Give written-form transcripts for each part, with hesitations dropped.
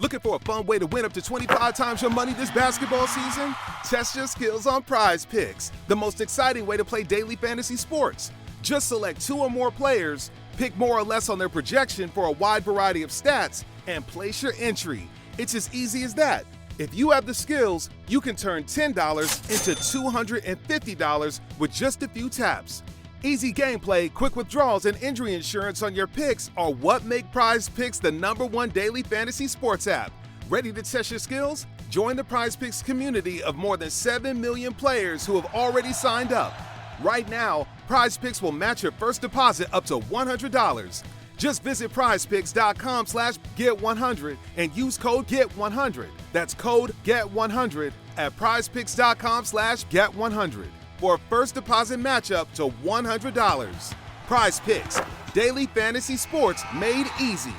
Looking for a fun way to win up to 25 times your money this basketball season? Test your skills on Prize Picks, the most exciting way to play daily fantasy sports. Just select 2 or more players, pick more or less on their projection for a wide variety of stats, and place your entry. It's as easy as that. If you have the skills, you can turn $10 into $250 with just a few taps. Easy gameplay, quick withdrawals, and injury insurance on your picks are what make Prize Picks the #1 daily fantasy sports app. Ready to test your skills? Join the Prize Picks community of more than 7 million players who have already signed up. Right now, Prize Picks will match your first deposit up to $100. Just visit prizepicks.com/get100 and use code GET100. That's code GET100 at prizepicks.com/get100 for a first deposit matchup to $100. Prize Picks, daily fantasy sports made easy.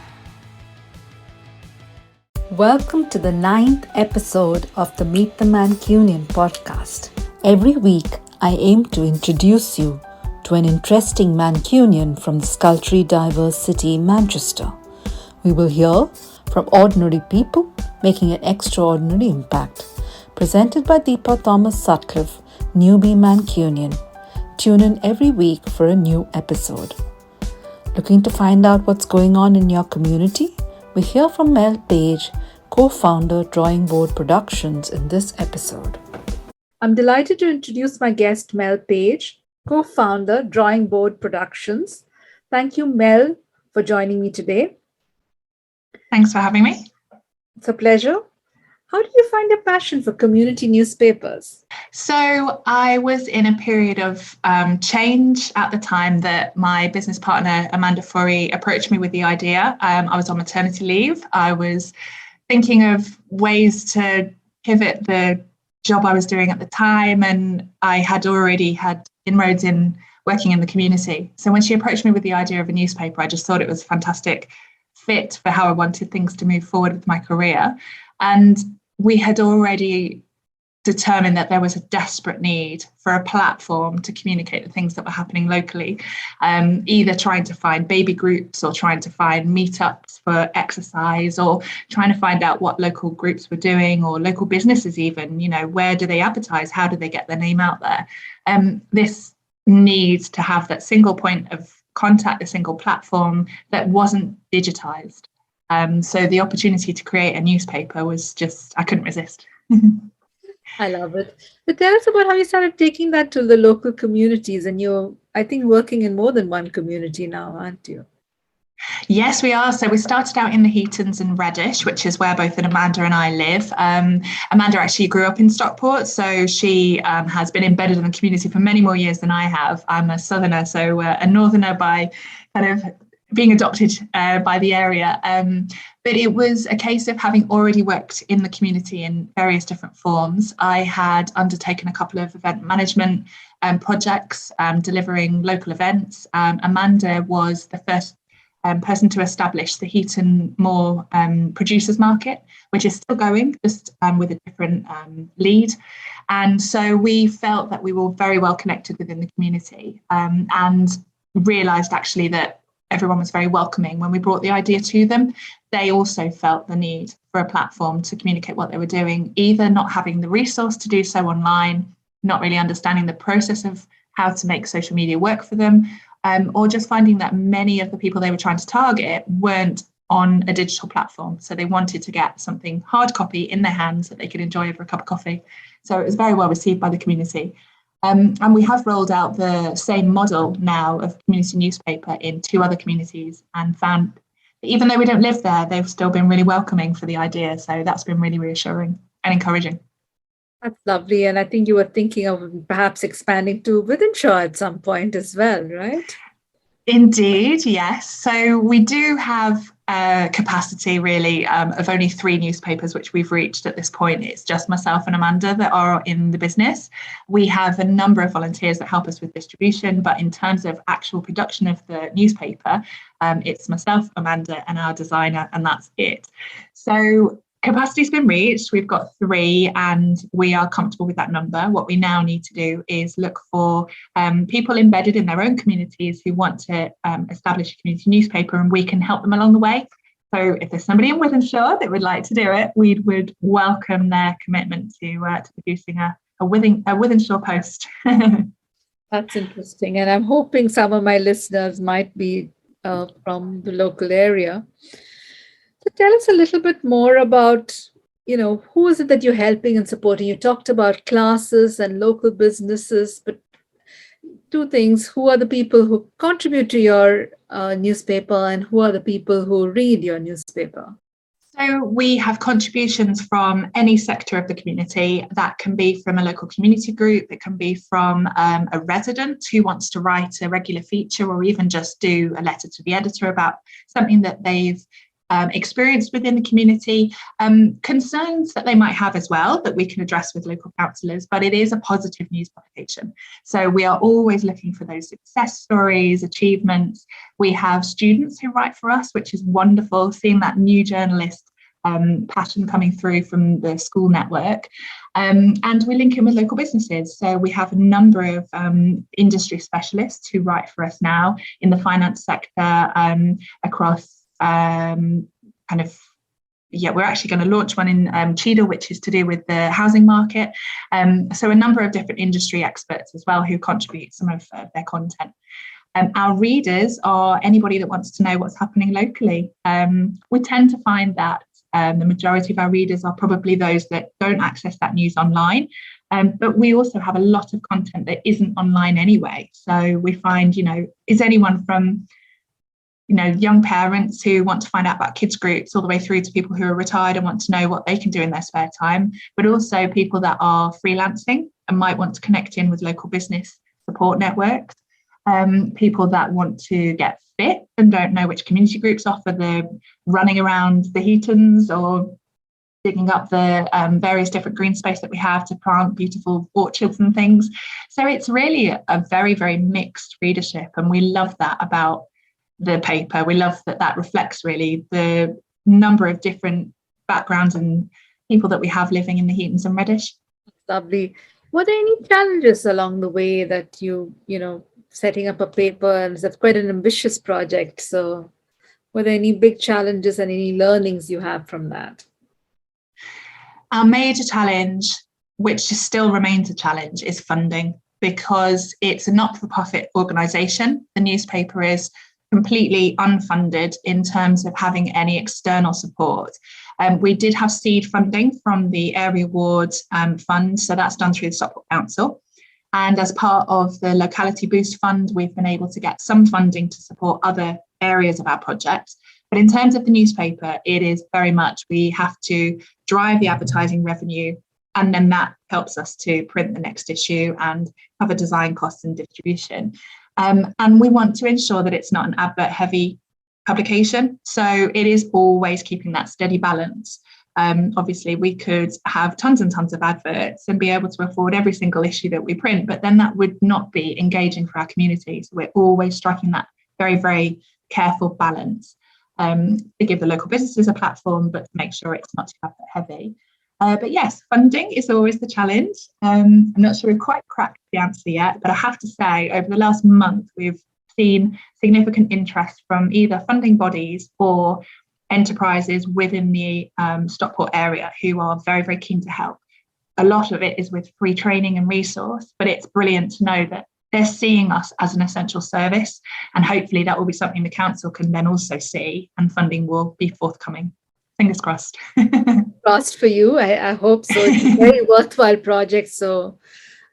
Welcome to the 9th episode of the Meet the Mancunian podcast. Every week, I aim to introduce you to an interesting Mancunian from the sculpturally diverse city, Manchester. We will hear from ordinary people making an extraordinary impact. Presented by Deepa Thomas Sutcliffe, Newbie Mancunian. Tune in every week for a new episode. Looking to find out what's going on in your community? We hear from Mel Page, co-founder Drawing Board Productions, in this episode. I'm delighted to introduce my guest, Mel Page, co-founder Drawing Board Productions. Thank you, Mel, for joining me today. Thanks for having me. It's a pleasure. How did you find a passion for community newspapers? So I was in a period of change at the time that my business partner, Amanda Forey, approached me with the idea. I was on maternity leave. I was thinking of ways to pivot the job I was doing at the time, and I had already had inroads in working in the community. So when she approached me with the idea of a newspaper, I just thought it was a fantastic fit for how I wanted things to move forward with my career. And we had already determined that there was a desperate need for a platform to communicate the things that were happening locally, either trying to find baby groups or trying to find meetups for exercise or trying to find out what local groups were doing or local businesses even, where do they advertise? How do they get their name out there? This need to have that single point of contact, a single platform that wasn't digitized. So the opportunity to create a newspaper was just, I couldn't resist. I love it. But tell us about how you started taking that to the local communities, and you're, I think, working in more than one community now, aren't you? Yes, we are. So we started out in the Heatons and Reddish, which is where both Amanda and I live. Amanda actually grew up in Stockport, so she has been embedded in the community for many more years than I have. I'm a southerner, so a northerner by kind of being adopted by the area. But it was a case of having already worked in the community in various different forms. I had undertaken a couple of event management projects, delivering local events. Amanda was the first person to establish the Heaton Moor Producers Market, which is still going, just with a different lead. And so we felt that we were very well connected within the community, and realised actually that everyone was very welcoming when we brought the idea to them. They also felt the need for a platform to communicate what they were doing, either not having the resource to do so online, not really understanding the process of how to make social media work for them, or just finding that many of the people they were trying to target weren't on a digital platform. So they wanted to get something hard copy in their hands that they could enjoy over a cup of coffee. So it was very well received by the community. And we have rolled out the same model now of community newspaper in 2 other communities, and found that even though we don't live there, they've still been really welcoming for the idea. So that's been really reassuring and encouraging. That's lovely. And I think you were thinking of perhaps expanding to Wythenshawe at some point as well, right? Indeed, yes. So we do have capacity really of only 3 newspapers, which we've reached at this point. It's just myself and Amanda that are in the business. We have a number of volunteers that help us with distribution, but in terms of actual production of the newspaper, it's myself, Amanda, and our designer, and that's it. So capacity's been reached. We've got 3 and we are comfortable with that number. What we now need to do is look for people embedded in their own communities who want to establish a community newspaper, and we can help them along the way. So if there's somebody in Wythenshawe that would like to do it, we would welcome their commitment to producing a Wythenshawe post. That's interesting. And I'm hoping some of my listeners might be from the local area. So tell us a little bit more about, who is it that you're helping and supporting? You talked about classes and local businesses, but two things. Who are the people who contribute to your newspaper, and who are the people who read your newspaper? So we have contributions from any sector of the community. That can be from a local community group, it can be from a resident who wants to write a regular feature, or even just do a letter to the editor about something that they've experienced within the community, concerns that they might have as well that we can address with local councillors, but it is a positive news publication. So we are always looking for those success stories, achievements. We have students who write for us, which is wonderful, seeing that new journalist passion coming through from the school network. And we link in with local businesses. So we have a number of industry specialists who write for us now in the finance sector, across we're actually going to launch one in Cheadle, which is to do with the housing market. So a number of different industry experts as well who contribute some of their content. Our readers are anybody that wants to know what's happening locally. We tend to find that the majority of our readers are probably those that don't access that news online. But we also have a lot of content that isn't online anyway. So we find, is anyone from young parents who want to find out about kids groups, all the way through to people who are retired and want to know what they can do in their spare time, but also people that are freelancing and might want to connect in with local business support networks, people that want to get fit and don't know which community groups offer the running around the Heatons or digging up the various different green space that we have to plant beautiful orchards and things. So it's really a very, very mixed readership, and we love that about the paper. We love that reflects really the number of different backgrounds and people that we have living in the Heatons and Reddish. Lovely. Were there any challenges along the way that setting up a paper, and it's quite an ambitious project. So were there any big challenges and any learnings you have from that? Our major challenge, which still remains a challenge, is funding, because it's a not-for-profit organisation. The newspaper is completely unfunded in terms of having any external support. We did have seed funding from the Area Awards Fund, so that's done through the Stockport Council. And as part of the Locality Boost Fund, we've been able to get some funding to support other areas of our project. But in terms of the newspaper, it is very much we have to drive the advertising revenue, and then that helps us to print the next issue and cover design costs and distribution. And we want to ensure that it's not an advert-heavy publication. So it is always keeping that steady balance. Obviously, we could have tons and tons of adverts and be able to afford every single issue that we print, but then that would not be engaging for our community. So we're always striking that very, very careful balance to give the local businesses a platform, but to make sure it's not too advert-heavy. But yes, funding is always the challenge. I'm not sure we've quite cracked the answer yet, but I have to say over the last month, we've seen significant interest from either funding bodies or enterprises within the Stockport area who are very, very keen to help. A lot of it is with free training and resource, but it's brilliant to know that they're seeing us as an essential service, and hopefully that will be something the council can then also see, and funding will be forthcoming. Fingers crossed. Crossed for you. I hope so. It's a very worthwhile project. So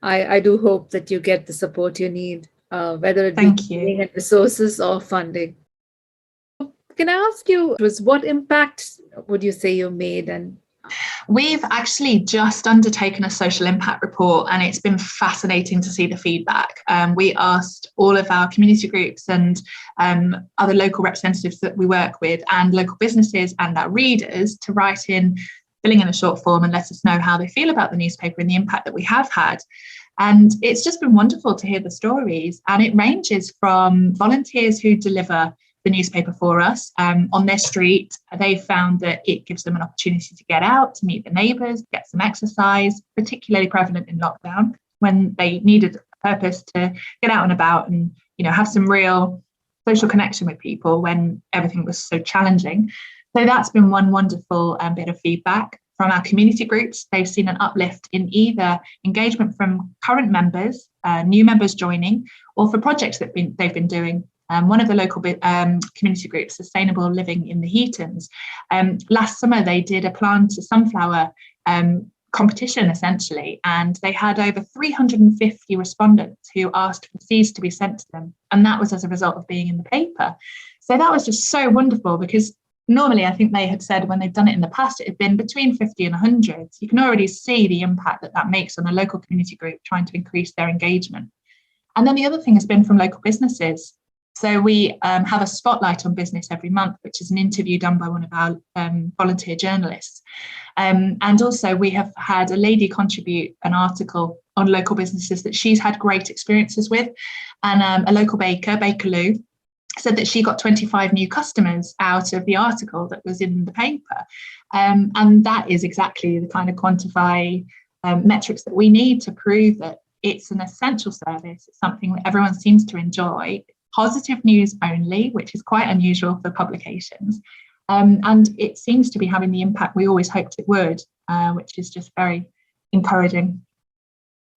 I do hope that you get the support you need, whether it be training and resources or funding. Can I ask you, what impact would you say you made? And we've actually just undertaken a social impact report, and it's been fascinating to see the feedback. We asked all of our community groups and other local representatives that we work with, and local businesses and our readers, to write in, filling in a short form and let us know how they feel about the newspaper and the impact that we have had. And it's just been wonderful to hear the stories, and it ranges from volunteers who deliver the newspaper for us on their street. They've found that it gives them an opportunity to get out, to meet the neighbours, get some exercise, particularly prevalent in lockdown when they needed a purpose to get out and about and, have some real social connection with people when everything was so challenging. So that's been one wonderful bit of feedback from our community groups. They've seen an uplift in either engagement from current members, new members joining, or for projects that they've been doing. One of the local community groups, Sustainable Living in the Heatons, last summer they did a plant a sunflower competition essentially, and they had over 350 respondents who asked for seeds to be sent to them, and that was as a result of being in the paper. So that was just so wonderful, because normally I think they had said when they've done it in the past it had been between 50 and 100. You can already see the impact that makes on a local community group trying to increase their engagement. And then the other thing has been from local businesses. So we have a spotlight on business every month, which is an interview done by one of our volunteer journalists. And also we have had a lady contribute an article on local businesses that she's had great experiences with. And a local baker, Bakerloo, said that she got 25 new customers out of the article that was in the paper. And that is exactly the kind of quantify metrics that we need to prove that it's an essential service. It's something that everyone seems to enjoy. Positive news only, which is quite unusual for publications. And it seems to be having the impact we always hoped it would, which is just very encouraging.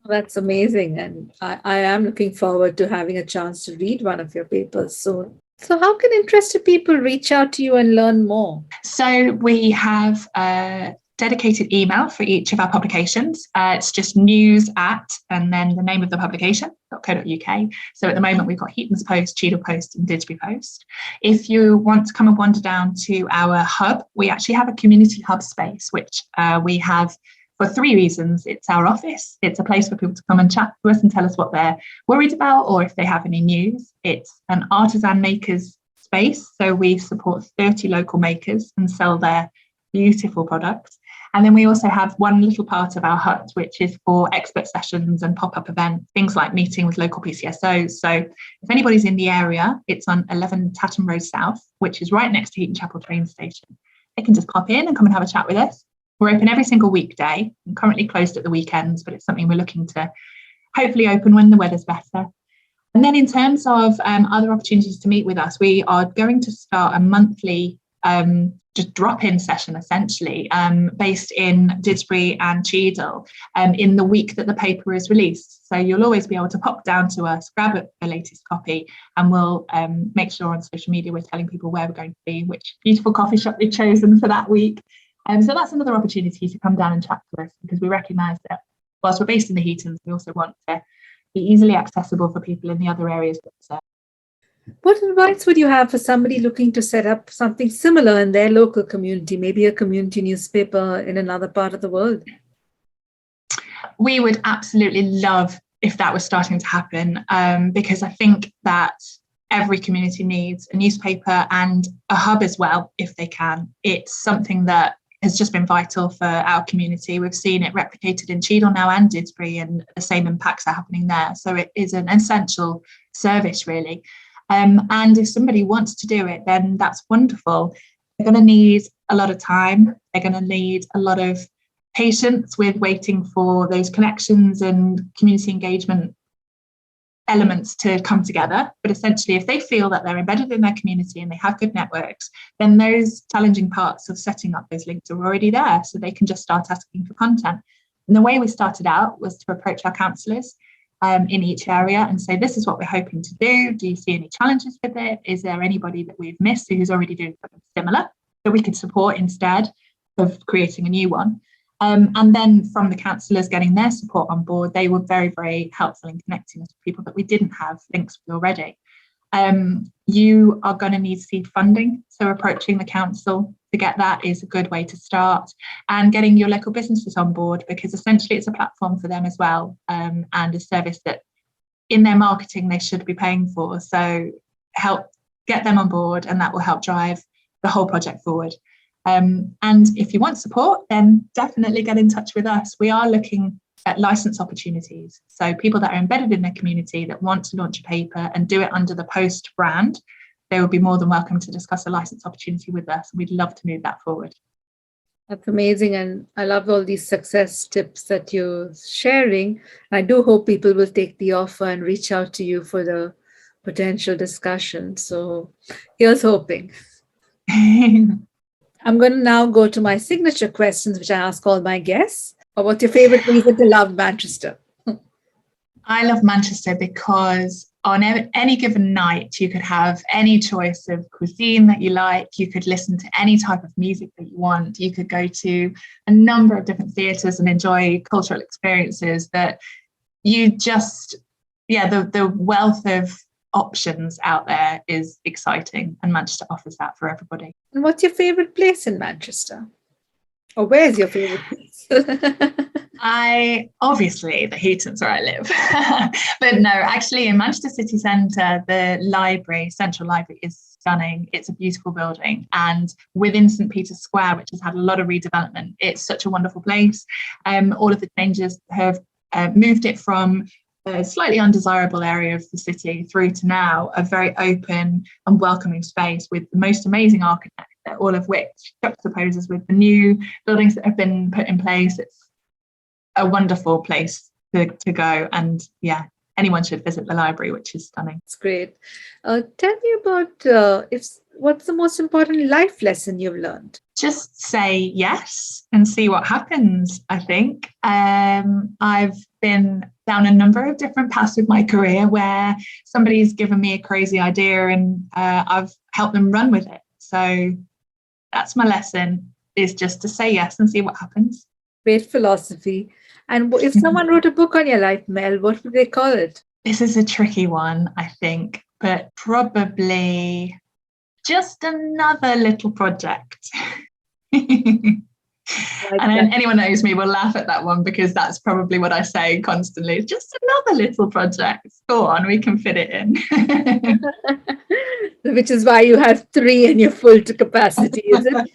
That's amazing. And I am looking forward to having a chance to read one of your papers soon. So how can interested people reach out to you and learn more? So we have a dedicated email for each of our publications. It's just news at, and then the name of the publication, .co.uk. So at the moment we've got Heatons Post, Cheadle Post and Didsbury Post. If you want to come and wander down to our hub, we actually have a community hub space, which we have for 3 reasons. It's our office. It's a place for people to come and chat to us and tell us what they're worried about, or if they have any news. It's an artisan makers space. So we support 30 local makers and sell their beautiful products. And then we also have one little part of our hut, which is for expert sessions and pop-up events, things like meeting with local PCSOs. So if anybody's in the area, it's on 11 Tatham Road South, which is right next to Heaton Chapel train station. They can just pop in and come and have a chat with us. We're open every single weekday. I'm currently closed at the weekends, but it's something we're looking to hopefully open when the weather's better. And then in terms of other opportunities to meet with us, we are going to start a monthly just drop-in session, essentially, based in Didsbury and Cheadle in the week that the paper is released. So you'll always be able to pop down to us, grab the latest copy, and we'll make sure on social media we're telling people where we're going to be, which beautiful coffee shop they've chosen for that week. So that's another opportunity to come down and chat to us, because we recognise that whilst we're based in the Heatons, we also want to be easily accessible for people in the other areas that we serve. What advice would you have for somebody looking to set up something similar in their local community, maybe a community newspaper in another part of the world? We would absolutely love if that was starting to happen, because I think that every community needs a newspaper and a hub as well, if they can. It's something that has just been vital for our community. We've seen it replicated in Cheadle now and Didsbury, and the same impacts are happening there. So it is an essential service, really. And if somebody wants to do it, then that's wonderful. They're going to need a lot of time. They're going to need a lot of patience with waiting for those connections and community engagement elements to come together. But essentially, if they feel that they're embedded in their community and they have good networks, then those challenging parts of setting up those links are already there. So they can just start asking for content. And the way we started out was to approach our councillors in each area and say, this is what we're hoping to do. Do you see any challenges with it? Is there anybody that we've missed who's already doing something similar that we could support instead of creating a new one? And then from the councillors getting their support on board, they were very, very helpful in connecting us with people that we didn't have links with already. You are going to need seed funding. So approaching the council to get that is a good way to start, and getting your local businesses on board, because essentially it's a platform for them as well, and a service that in their marketing they should be paying for. So help get them on board, and that will help drive the whole project forward. And if you want support, then definitely get in touch with us. We are looking at license opportunities. So people that are embedded in their community that want to launch a paper and do it under the Post brand, they would be more than welcome to discuss a license opportunity with us. We'd love to move that forward. That's amazing. And I love all these success tips that you're sharing. I do hope people will take the offer and reach out to you for the potential discussion. So here's hoping. I'm going to now go to my signature questions, which I ask all my guests. What's your favorite reason to love Manchester? I love Manchester because on any given night, you could have any choice of cuisine that you like. You could listen to any type of music that you want. You could go to a number of different theatres and enjoy cultural experiences that you just, the wealth of options out there is exciting, and Manchester offers that for everybody. And what's your favorite place in Manchester? Or where's your favorite place? Obviously the Heaton's where I live, but no, actually in Manchester city centre, the library, Central Library, is stunning. It's a beautiful building, and within St Peter's Square, which has had a lot of redevelopment, it's such a wonderful place. All of the changes have moved it from a slightly undesirable area of the city through to now a very open and welcoming space with the most amazing architecture, all of which juxtaposes with the new buildings that have been put in place. It's a wonderful place to go, and anyone should visit the library, which is stunning. It's great. Tell me about what's the most important life lesson you've learned? Just say yes and see what happens, I think. I've been down a number of different paths with my career where somebody's given me a crazy idea and I've helped them run with it. So that's my lesson, is just to say yes and see what happens. Great philosophy. And if someone wrote a book on your life, Mel, what would they call it? This is a tricky one, I think, but probably just another little project. And then anyone who knows me will laugh at that one, because that's probably what I say constantly. It's just another little project. Go on, we can fit it in. Which is why you have 3 and you're full to capacity, is it?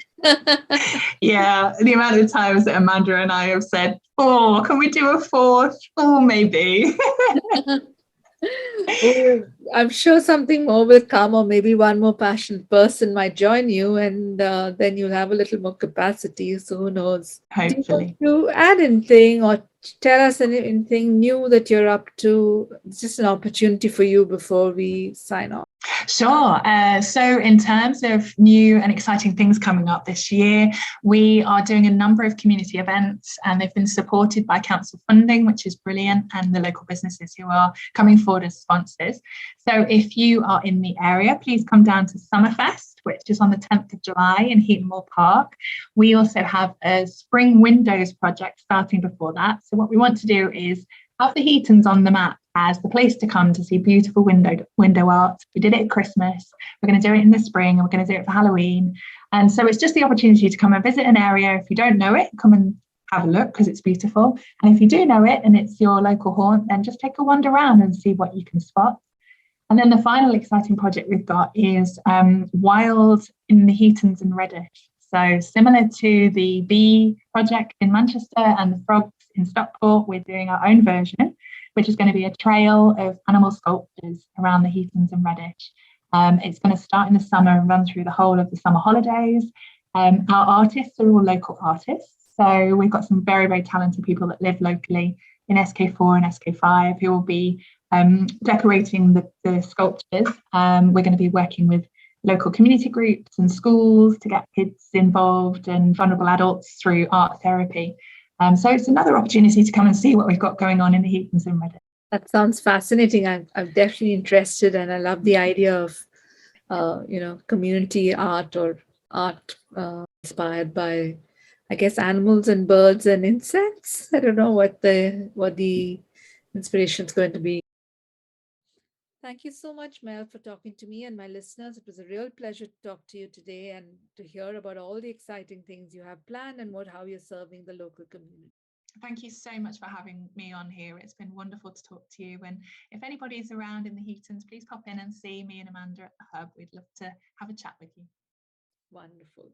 Yeah, the amount of times that Amanda and I have said, "Oh, can we do a 4th? Oh, maybe." Oh, I'm sure something more will come, or maybe one more passionate person might join you, and then you'll have a little more capacity. So who knows? Hopefully. Do you want to add anything or tell us anything new that you're up to? It's just an opportunity for you before we sign off. Sure. So in terms of new and exciting things coming up this year, we are doing a number of community events, and they've been supported by council funding, which is brilliant, and the local businesses who are coming forward as sponsors. So if you are in the area, please come down to Summerfest, which is on the 10th of July in Heaton Moor Park. We also have a spring windows project starting before that. So what we want to do is have the Heatons on the map as the place to come to see beautiful window art. We did it at Christmas. We're going to do it in the spring, and we're going to do it for Halloween. And so it's just the opportunity to come and visit an area. If you don't know it, come and have a look, because it's beautiful. And if you do know it and it's your local haunt, then just take a wander around and see what you can spot. And then the final exciting project we've got is Wild in the Heatons and Reddish. So similar to the Bee project in Manchester and the Frogs in Stockport, we're doing our own version, which is going to be a trail of animal sculptures around the Heatons and Reddish. It's going to start in the summer and run through the whole of the summer holidays. Our artists are all local artists. So we've got some very, very talented people that live locally in SK4 and SK5 who will be decorating the sculptures. We're going to be working with local community groups and schools to get kids involved and vulnerable adults through art therapy. So it's another opportunity to come and see what we've got going on in the Heatons and Reddish. That sounds fascinating. I'm definitely interested, and I love the idea of community art, or art inspired by, I guess, animals and birds and insects. I don't know what the inspiration is going to be. Thank you so much, Mel, for talking to me and my listeners. It was a real pleasure to talk to you today and to hear about all the exciting things you have planned and how you're serving the local community. Thank you so much for having me on here. It's been wonderful to talk to you. And if anybody's around in the Heatons, please pop in and see me and Amanda at the Hub. We'd love to have a chat with you. Wonderful.